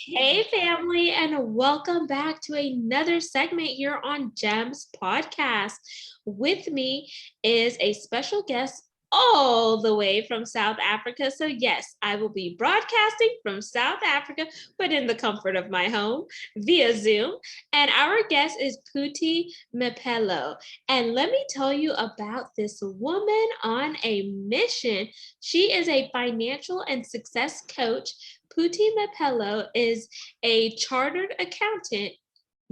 Hey, family, and welcome back to another segment here on GEMS podcast. With me is a special guest all the way from South Africa. So, yes, I will be broadcasting from South Africa, but in the comfort of my home via Zoom. And our guest is Phuti Mphelo. And let me tell you about this woman on a mission. She is a financial and success coach. Phuti Mphelo is a chartered accountant,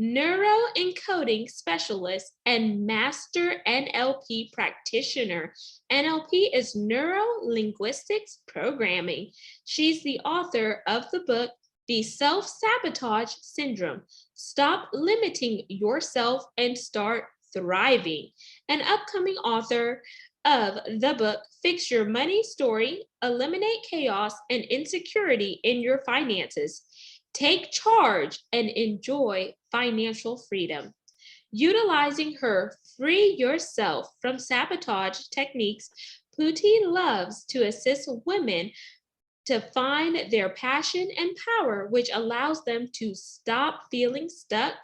neuroencoding specialist, and master NLP practitioner. NLP is neuro linguistics programming. She's the author of the book, The Self-Sabotage Syndrome. Stop limiting yourself and start thriving. An upcoming author of the book, Fix Your Money Story, Eliminate Chaos and Insecurity in Your Finances. Take charge and enjoy financial freedom. Utilizing her free yourself from sabotage techniques, Phuti loves to assist women to find their passion and power, which allows them to stop feeling stuck,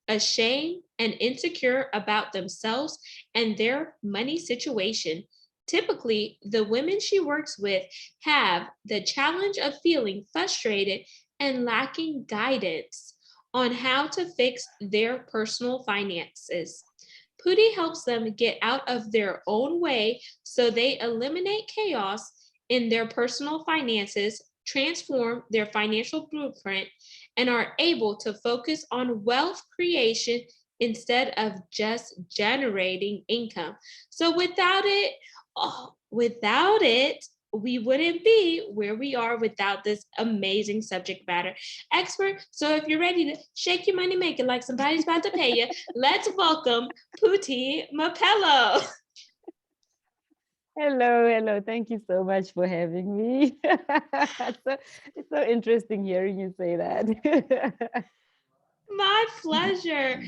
ashamed, and insecure about themselves and their money situation. Typically, the women she works with have the challenge of feeling frustrated and lacking guidance on how to fix their personal finances. Pooty helps them get out of their own way so they eliminate chaos in their personal finances, transform their financial blueprint, and are able to focus on wealth creation instead of just generating income. So without it, we wouldn't be where we are without this amazing subject matter expert. So if you're ready to shake your money, make it like somebody's about to pay you, let's welcome Phuti Mphelo. Hello. Thank you so much for having me. It's so interesting hearing you say that. My pleasure.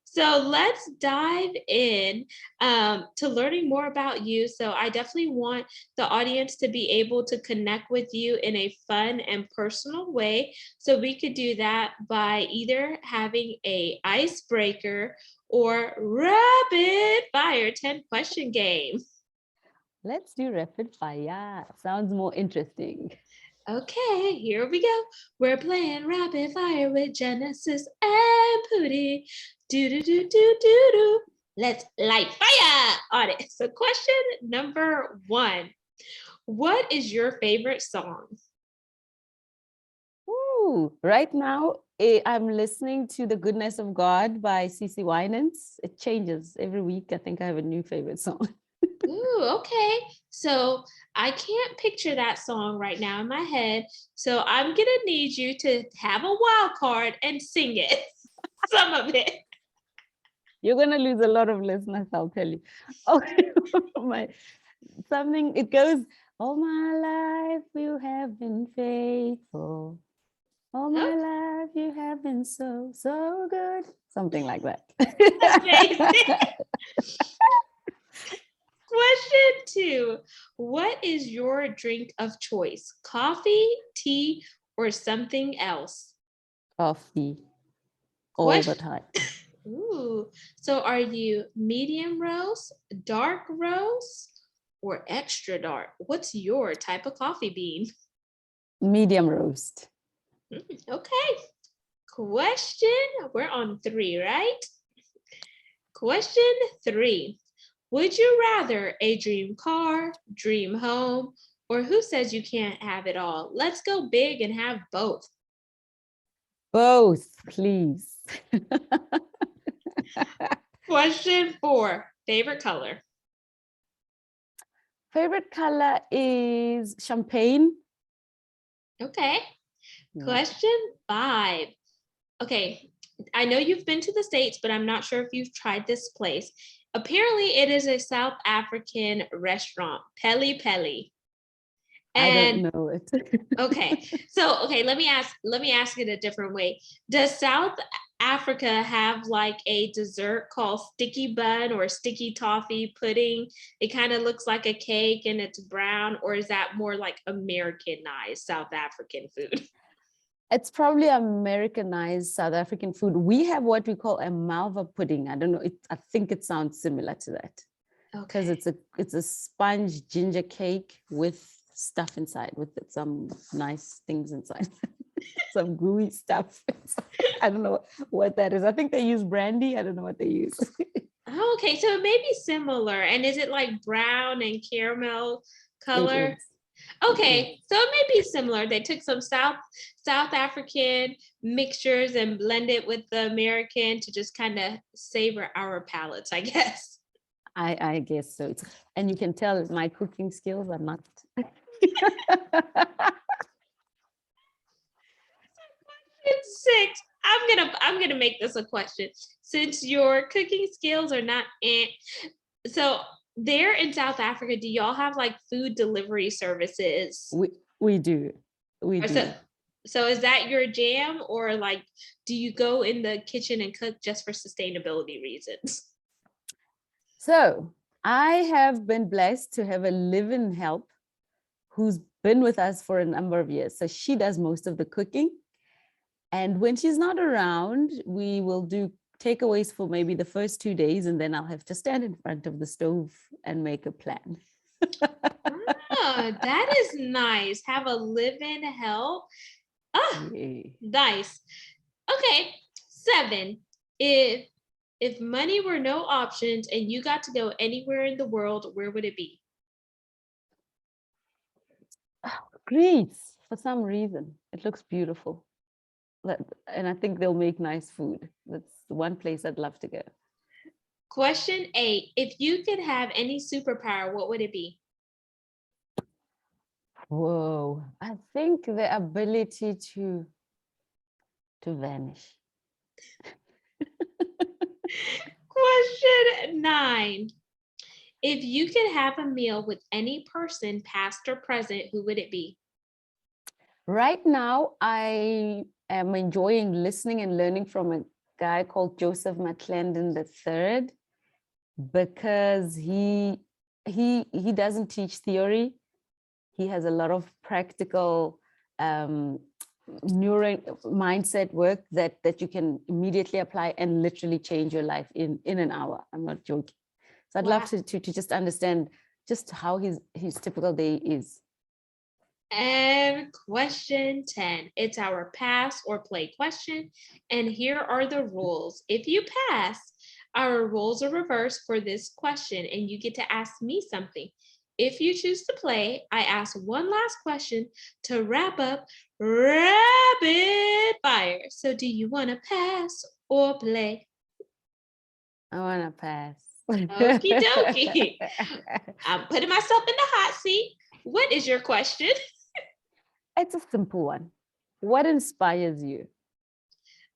So let's dive in to learning more about you. So I definitely want the audience to be able to connect with you in a fun and personal way. So we could do that by either having a icebreaker or rapid fire 10 question game. Let's do rapid fire. Sounds more interesting. Okay, here we go. We're playing rapid fire with Genesis and Pooty. Do do do do do do. Let's light fire on it. So, question number one: what is your favorite song? Ooh, right now, I'm listening to The Goodness of God by CC Winans. It changes every week. I think I have a new favorite song. Ooh, okay. So I can't picture that song right now in my head. So I'm gonna need you to have a wild card and sing it. Some of it. You're gonna lose a lot of listeners, I'll tell you. Oh, it goes, all my life you have been faithful. All my Okay. life you have been so good. Something like that. Amazing. Question two: what is your drink of choice? Coffee, tea, or something else? Coffee all the Question. time. Ooh. So are you medium roast, dark roast, or extra dark? What's your type of coffee bean? Medium roast. Okay. Question. We're on three, right? Question three: would you rather a dream car, dream home, or who says you can't have it all? Let's go big and have both. Both, please. Question four: favorite color? Favorite color is champagne. Okay. Yeah. Question five. Okay, I know you've been to the States, but I'm not sure if you've tried this place. Apparently, it is a South African restaurant, Peli Peli. I And don't know it. okay, let me ask it a different way. Does South Africa have like a dessert called sticky bun or sticky toffee pudding? It kind of looks like a cake and it's brown, or is that more like Americanized South African food? It's probably Americanized South African food. We have what we call a malva pudding. I don't know. I think it sounds similar to that because Okay. it's a sponge ginger cake with stuff inside, with some nice things inside, some gooey stuff. I don't know what that is. I think they use brandy. I don't know what they use. Okay, so it may be similar. And is it like brown and caramel It color? is. It is. Okay, so it may be similar. They took some South African mixtures and blended with the American to just kind of savor our palates, I guess. I guess so. And you can tell my cooking skills are not. It's 6. I'm gonna make this a question. Since your cooking skills are not so there in South Africa, do y'all have like food delivery services? We do. We Or do. so is that your jam, or like do you go in the kitchen and cook just for sustainability reasons? So I have been blessed to have a live-in help who's been with us for a number of years. So she does most of the cooking. And when she's not around, we will do takeaways for maybe the first 2 days, and then I'll have to stand in front of the stove and make a plan. Oh, that is nice. Have a live-in help. Ah, Yay. nice. Okay, 7. If money were no options and you got to go anywhere in the world, where would it be? Greece, for some reason. It looks beautiful. And I think they'll make nice food. That's one place I'd love to go. Question 8. If you could have any superpower, what would it be? Whoa, I think the ability to vanish. Question 9. If you could have a meal with any person, past or present, who would it be? Right now, I am enjoying listening and learning from a guy called Joseph McClendon III, because he doesn't teach theory. He has a lot of practical neuro mindset work that you can immediately apply and literally change your life in an hour. I'm not joking. So I'd Wow. love to just understand just how his typical day is. And question 10. It's our pass or play question. And here are the rules. If you pass, our rules are reversed for this question, and you get to ask me something. If you choose to play, I ask one last question to wrap up rapid fire. So do you want to pass or play? I want to pass. Okie dokie. I'm putting myself in the hot seat. What is your question? It's a simple one. What inspires you?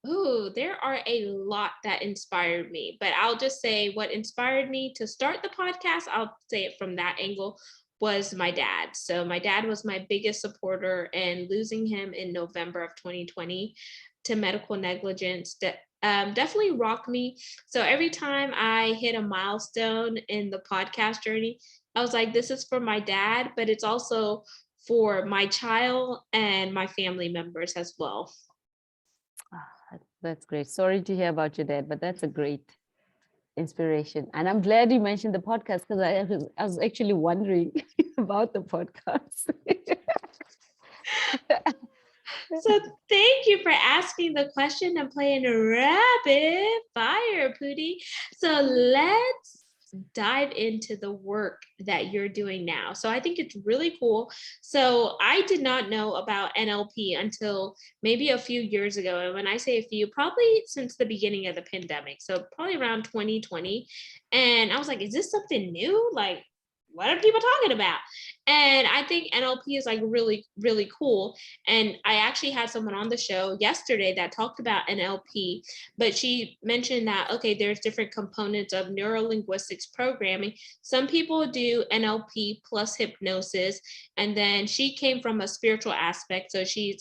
Ooh, there are a lot that inspired me, but I'll just say what inspired me to start the podcast. I'll say it from that angle was my dad. So my dad was my biggest supporter, and losing him in November of 2020 to medical negligence definitely rocked me. So every time I hit a milestone in the podcast journey, I was like, this is for my dad, but it's also for my child and my family members as well. That's great. Sorry to hear about your dad, but that's a great inspiration. And I'm glad you mentioned the podcast, because I was actually wondering about the podcast. So thank you for asking the question and playing rapid fire, Phuti. So let's dive into the work that you're doing now. So I think it's really cool. So I did not know about NLP until maybe a few years ago. And when I say a few, probably since the beginning of the pandemic. So probably around 2020. And I was like, is this something new? Like, what are people talking about? And I think NLP is like really, really cool. And I actually had someone on the show yesterday that talked about NLP, but she mentioned that, okay, there's different components of neurolinguistics programming. Some people do NLP plus hypnosis. And then she came from a spiritual aspect. So she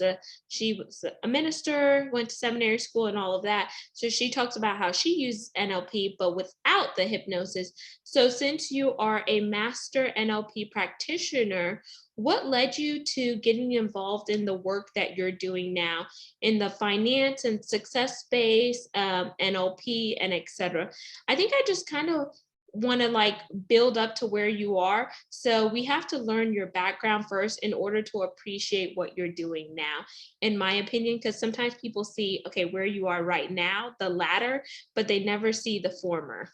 was a minister, went to seminary school and all of that. So she talks about how she uses NLP, but without the hypnosis. So since you are a master NLP practitioner, what led you to getting involved in the work that you're doing now in the finance and success space, NLP, and etc.? I think I just kind of want to like build up to where you are. So we have to learn your background first in order to appreciate what you're doing now, in my opinion, because sometimes people see, okay, where you are right now, the latter, but they never see the former.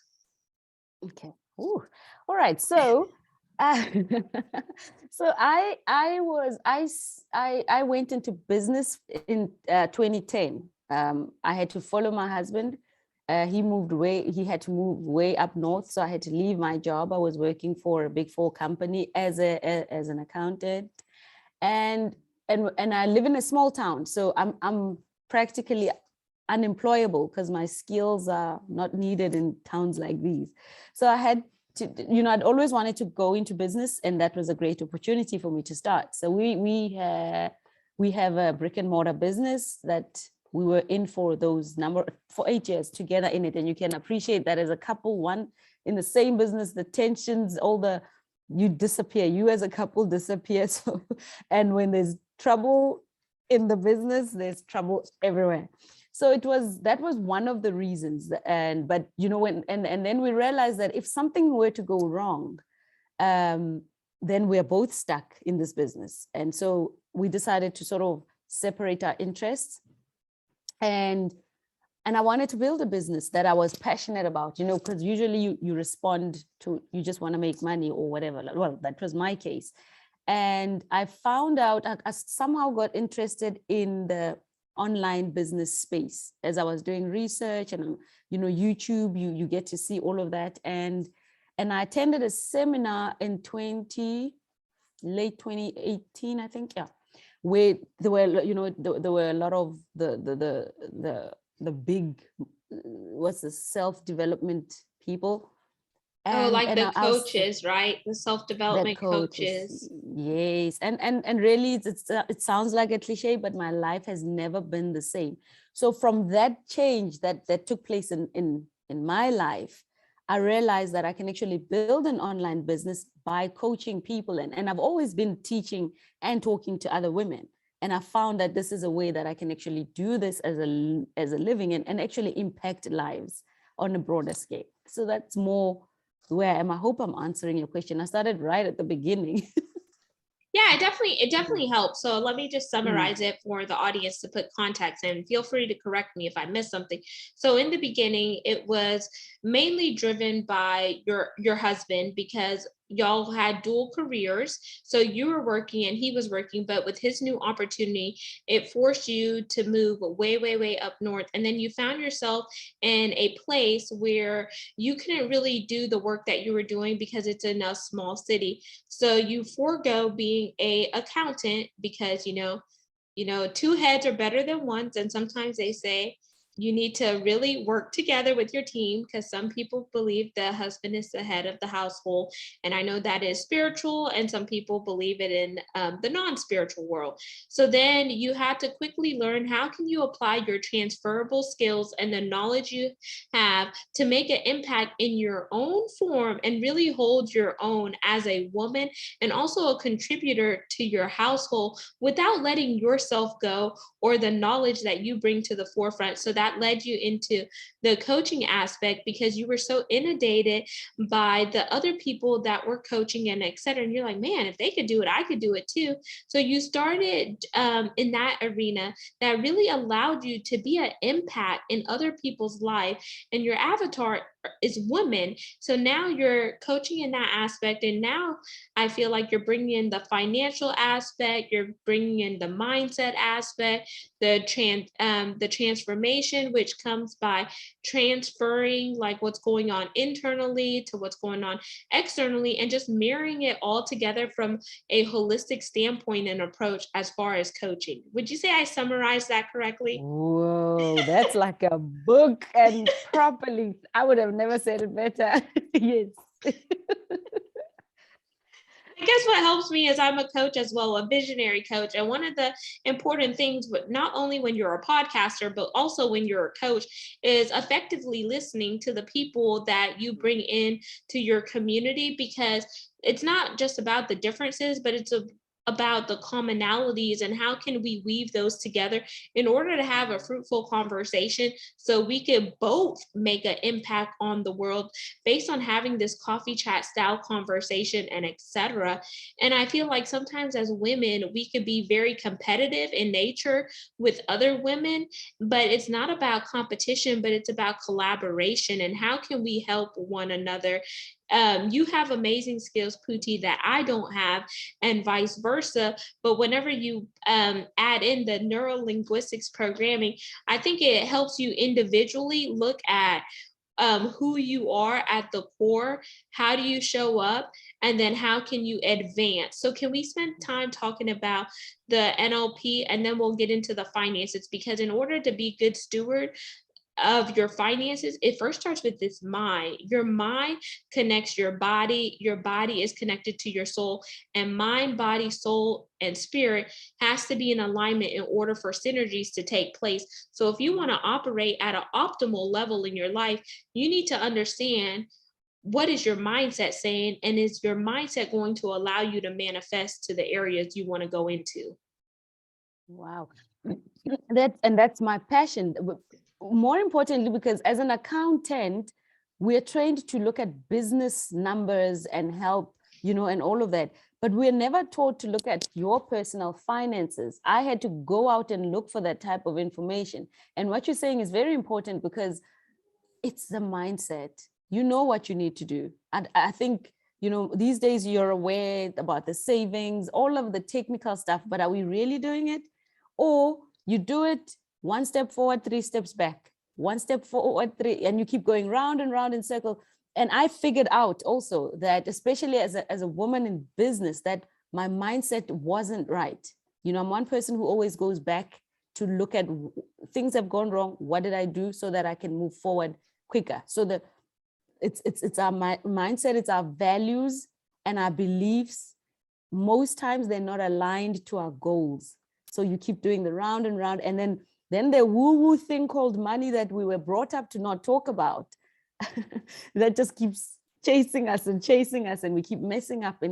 Okay. Ooh. All right. So, uh, so I went into business in 2010. I had to follow my husband. He had to move way up north, so I had to leave my job. I was working for a big four company as as an accountant, and and I live in a small town, so I'm practically unemployable because my skills are not needed in towns like these. So I had to, I'd always wanted to go into business, and that was a great opportunity for me to start. So we have a brick and mortar business that we were in for 8 years together in it. And you can appreciate that as a couple, one in the same business, the tensions, you disappear, you as a couple disappear. So, and when there's trouble in the business, there's trouble everywhere. So that was one of the reasons. But then we realized that if something were to go wrong, then we're both stuck in this business. And so we decided to sort of separate our interests. And I wanted to build a business that I was passionate about, because usually you respond to, you just want to make money or whatever. Well, that was my case. And I found out, I somehow got interested in the online business space as I was doing research, and YouTube, you get to see all of that. And I attended a seminar in late 2018, I think, yeah, where there were a lot of the big, what's the self-development people. Oh, like the coaches, right? The self-development coaches. Yes. And really, it sounds like a cliche, but my life has never been the same. So from that change that took place in my life, I realized that I can actually build an online business by coaching people. And I've always been teaching and talking to other women. And I found that this is a way that I can actually do this as a living and actually impact lives on a broader scale. So that's more where I am. I hope I'm answering your question. I started right at the beginning. Yeah, it definitely helps. So let me just summarize it for the audience to put context in. Feel free to correct me if I missed something. So in the beginning, it was mainly driven by your husband, because y'all had dual careers. So you were working and he was working, but with his new opportunity, it forced you to move way, way, way up north. And then you found yourself in a place where you couldn't really do the work that you were doing because it's in a small city. So you forego being a accountant because two heads are better than one. And sometimes they say you need to really work together with your team, because some people believe the husband is the head of the household. And I know that is spiritual, and some people believe it in the non-spiritual world. So then you have to quickly learn, how can you apply your transferable skills and the knowledge you have to make an impact in your own form and really hold your own as a woman and also a contributor to your household without letting yourself go or the knowledge that you bring to the forefront. So that led you into the coaching aspect because you were so inundated by the other people that were coaching and et cetera. And you're like, man, if they could do it, I could do it too. So you started in that arena that really allowed you to be an impact in other people's life. And your avatar is women. So now you're coaching in that aspect. And now I feel like you're bringing in the financial aspect, you're bringing in the mindset aspect, the transformation, which comes by transferring like what's going on internally to what's going on externally, and just mirroring it all together from a holistic standpoint and approach as far as coaching. Would you say I summarized that correctly? Whoa, that's like a book, and properly. I would have never said it better. Yes. I guess what helps me is I'm a coach as well, a visionary coach. And one of the important things, but not only when you're a podcaster, but also when you're a coach, is effectively listening to the people that you bring in to your community, because it's not just about the differences, but about the commonalities and how can we weave those together in order to have a fruitful conversation so we could both make an impact on the world based on having this coffee chat style conversation and etc. And I feel like sometimes as women we could be very competitive in nature with other women, but it's not about competition, but it's about collaboration and how can we help one another. You have amazing skills, Phuti, that I don't have, and vice versa. But whenever you add in the neurolinguistics programming, I think it helps you individually look at who you are at the core, how do you show up, and then how can you advance. So can we spend time talking about the NLP and then we'll get into the finances, because in order to be good steward of your finances, it first starts with this mind. Your mind connects your body is connected to your soul, and mind, body, soul, and spirit has to be in alignment in order for synergies to take place. So if you want to operate at an optimal level in your life, you need to understand what is your mindset saying, and is your mindset going to allow you to manifest to the areas you want to go into. Wow. That's my passion. More importantly, because as an accountant, we're trained to look at business numbers and help, and all of that. But we're never taught to look at your personal finances. I had to go out and look for that type of information. And what you're saying is very important because it's the mindset. You know what you need to do. And I think, these days you're aware about the savings, all of the technical stuff, but are we really doing it? Or you do it one step forward, 3 steps back, one step forward, 3, and you keep going round and round in circle. And I figured out also that, especially as a woman in business, that my mindset wasn't right. I'm one person who always goes back to look at things have gone wrong. What did I do so that I can move forward quicker? So it's our mindset, it's our values and our beliefs. Most times they're not aligned to our goals. So you keep doing the round and round, and then the woo-woo thing called money that we were brought up to not talk about, that just keeps chasing us, and we keep messing up.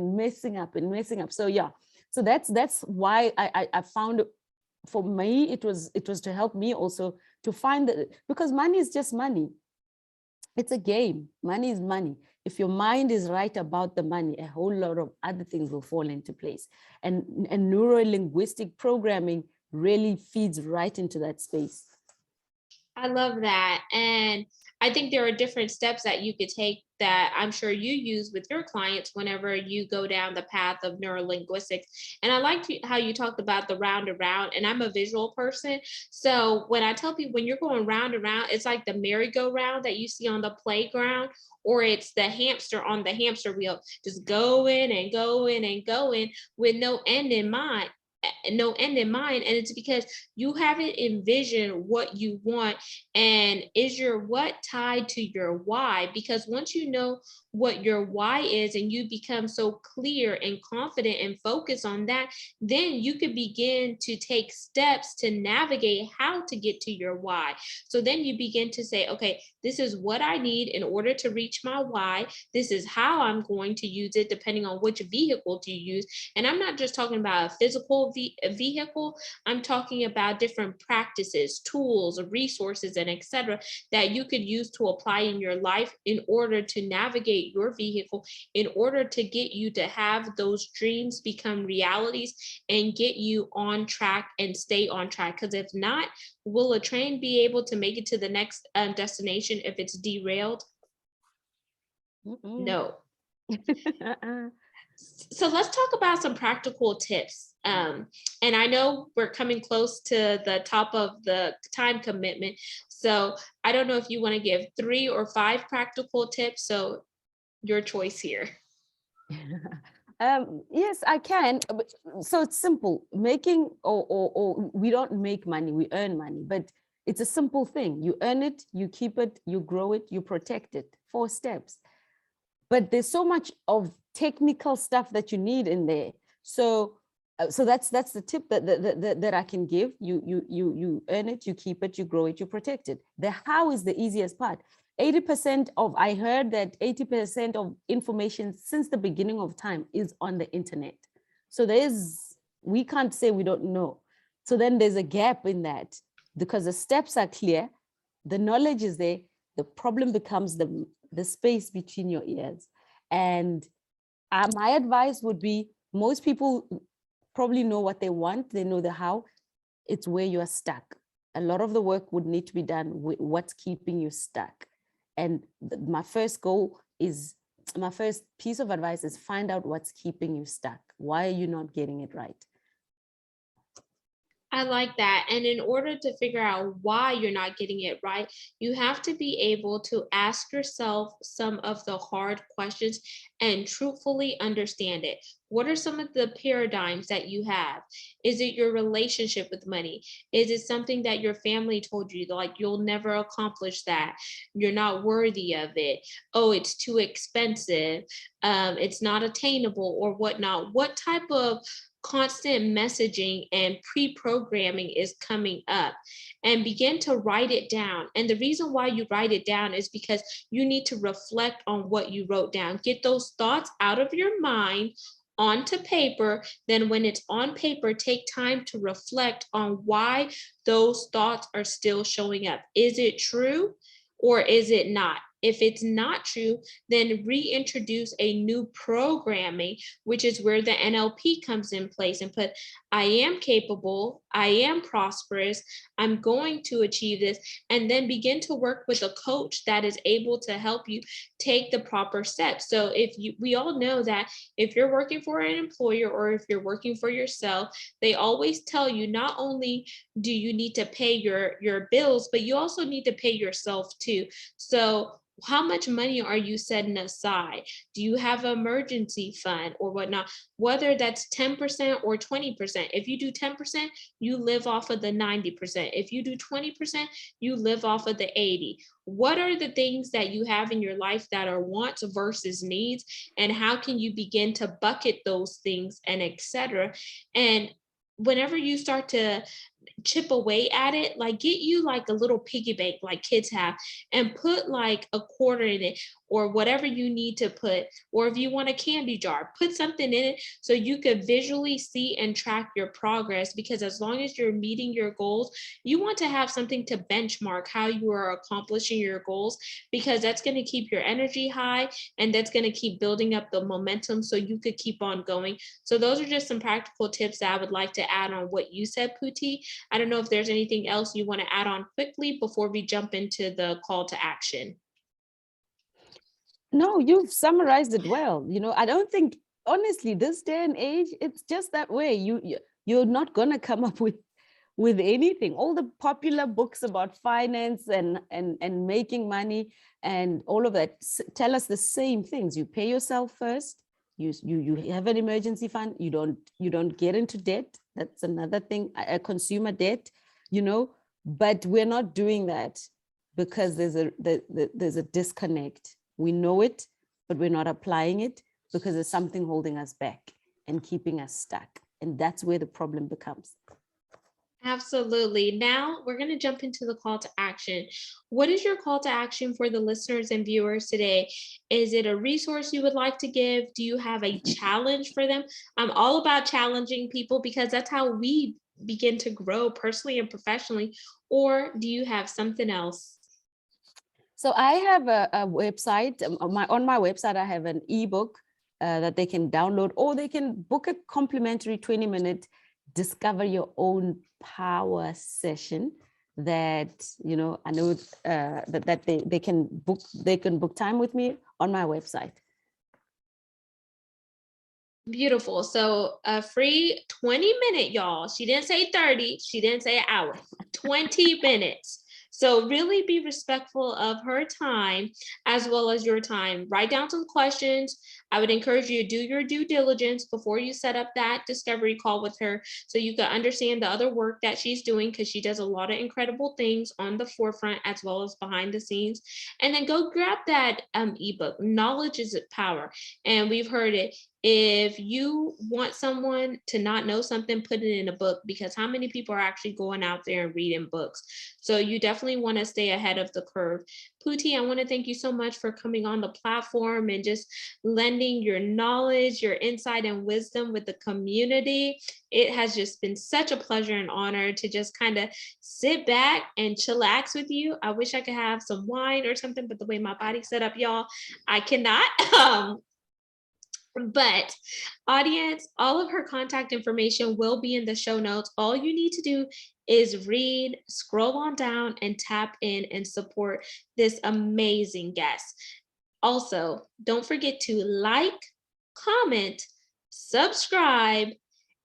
So yeah, so that's why I found, for me, it was to help me also to find that, because money is just money. It's a game. Money is money. If your mind is right about the money, a whole lot of other things will fall into place. And neuro-linguistic programming really feeds right into that space. I love that. And I think there are different steps that you could take that I'm sure you use with your clients whenever you go down the path of neurolinguistics. And I liked how you talked about the round and round, and I'm a visual person. So when I tell people, when you're going round and round, it's like the merry-go-round that you see on the playground, or it's the hamster on the hamster wheel, just going and going and going with no end in mind. And it's because you haven't envisioned what you want, and is your what tied to your why? Because once you know what your why is and you become so clear and confident and focus on that, then you could begin to take steps to navigate how to get to your why. So then you begin to say, okay, this is what I need in order to reach my why. This is how I'm going to use it, depending on which vehicle to use. And I'm not just talking about a physical vehicle. I'm talking about different practices, tools, resources, and etc. that you could use to apply in your life in order to navigate your vehicle, in order to get you to have those dreams become realities and get you on track and stay on track. Because if not, will a train be able to make it to the next destination if it's derailed? No. So let's talk about some practical tips. And I know we're coming close to the top of the time commitment. So I don't know if you want to give 3 or 5 practical tips. So your choice here. Yes, I can. So it's simple. Making or we don't make money, we earn money, but it's a simple thing. You earn it, you keep it, you grow it, you protect it. 4 steps. But there's so much of technical stuff that you need in there. So that's the tip that I can give. You earn it, you keep it, you grow it, you protect it. The how is the easiest part. I heard that 80% of information since the beginning of time is on the internet. So there's we can't say we don't know. So then there's a gap in that, because the steps are clear, the knowledge is there, the problem becomes the space between your ears. And my advice would be, most people probably know what they want, they know the how, it's where you are stuck. A lot of the work would need to be done with what's keeping you stuck. And my first piece of advice is find out what's keeping you stuck. Why are you not getting it right? I like that. And in order to figure out why you're not getting it right, you have to be able to ask yourself some of the hard questions and truthfully understand it. What are some of the paradigms that you have? Is it your relationship with money? Is it something that your family told you, like you'll never accomplish that? You're not worthy of it. Oh, it's too expensive. It's not attainable or whatnot. What type of constant messaging and pre-programming is coming up, and begin to write it down. And the reason why you write it down is because you need to reflect on what you wrote down. Get those thoughts out of your mind onto paper. Then when it's on paper, take time to reflect on why those thoughts are still showing up. Is it true or is it not? If it's not true, then reintroduce a new programming, which is where the NLP comes in place, and put, I am capable, I am prosperous, I'm going to achieve this, and then begin to work with a coach that is able to help you take the proper steps. So we all know that if you're working for an employer or if you're working for yourself, they always tell you not only do you need to pay your bills, but you also need to pay yourself too. So how much money are you setting aside? Do you have an emergency fund or whatnot? Whether that's 10% or 20%. If you do 10%, you live off of the 90%. If you do 20%, you live off of the 80. What are the things that you have in your life that are wants versus needs? And how can you begin to bucket those things and etc. And whenever you start to chip away at it, like get you like a little piggy bank like kids have, and put like a quarter in it or whatever you need to put. Or if you want a candy jar, put something in it so you could visually see and track your progress, because as long as you're meeting your goals, you want to have something to benchmark how you are accomplishing your goals, because that's going to keep your energy high and that's going to keep building up the momentum so you could keep on going. So those are just some practical tips that I would like to add on what you said, Phuti. I don't know if there's anything else you want to add on quickly before we jump into the call to action. No, you've summarized it well. I don't think, honestly, this day and age, it's just that way. You're not gonna come up with anything. All the popular books about finance and making money and all of that tell us the same things. You pay yourself first. You have an emergency fund. You don't get into debt. That's another thing, a consumer debt, but we're not doing that because there's a disconnect. We know it, but we're not applying it because there's something holding us back and keeping us stuck. And that's where the problem becomes. Absolutely. Now we're going to jump into the call to action. What is your call to action for the listeners and viewers today? Is it a resource you would like to give? Do you have a challenge for them? I'm all about challenging people because that's how we begin to grow personally and professionally. Or do you have something else? So I have a website. On my website, I have an ebook that they can download, or they can book a complimentary 20-minute discover your own power session that I know that they can book time with me on my website. Beautiful. So a free 20-minute, y'all. She didn't say 30. She didn't say an hour. 20 minutes. So really be respectful of her time as well as your time. Write down some questions. I would encourage you to do your due diligence before you set up that discovery call with her so you can understand the other work that she's doing, because she does a lot of incredible things on the forefront as well as behind the scenes. And then go grab that ebook, Knowledge is Power. And we've heard it. If you want someone to not know something, put it in a book, because how many people are actually going out there and reading books? So you definitely want to stay ahead of the curve. Phuti, I want to thank you so much for coming on the platform and just lending your knowledge, your insight, and wisdom with the community. It has just been such a pleasure and honor to just kind of sit back and chillax with you. I wish I could have some wine or something, but the way my body's set up, y'all, I cannot. But audience, all of her contact information will be in the show notes. All you need to do is read, scroll on down, and tap in and support this amazing guest. Also, don't forget to like, comment, subscribe,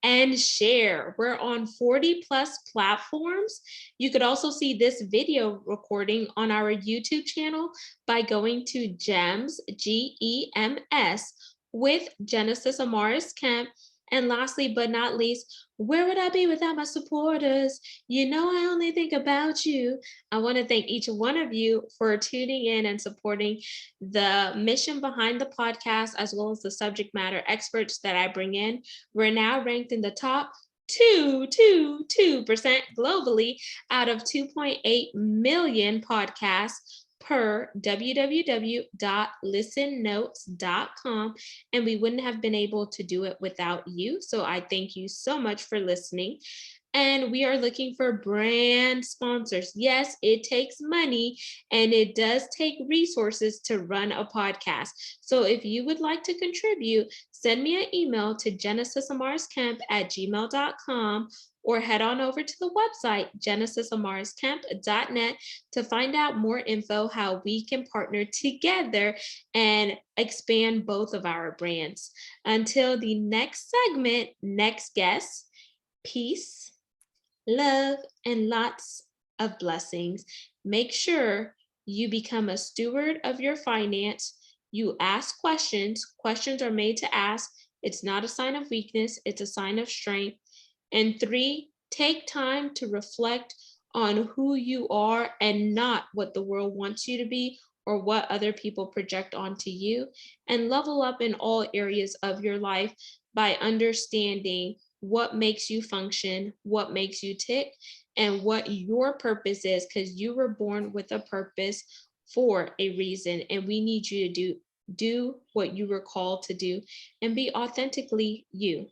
and share. We're on 40 plus platforms. You could also see this video recording on our YouTube channel by going to GEMS, GEMS, with Genesis Amaris Kemp. And lastly, but not least, where would I be without my supporters? You know, I only think about you. I want to thank each one of you for tuning in and supporting the mission behind the podcast, as well as the subject matter experts that I bring in. We're now ranked in the top 2% globally out of 2.8 million podcasts per www.listennotes.com, and we wouldn't have been able to do it without you. So I thank you so much for listening. And we are looking for brand sponsors. Yes, it takes money and it does take resources to run a podcast. So if you would like to contribute, send me an email to genesisamarisKemp@gmail.com, or head on over to the website, genesisamarisKemp.net, to find out more info how we can partner together and expand both of our brands. Until the next segment, next guest, peace, love, and lots of blessings. Make sure you become a steward of your finance. You ask questions. Questions are made to ask. It's not a sign of weakness, it's a sign of strength. And 3, take time to reflect on who you are and not what the world wants you to be or what other people project onto you. And level up in all areas of your life by understanding what makes you function, what makes you tick, and what your purpose is, because you were born with a purpose for a reason. And we need you to do what you were called to do and be authentically you.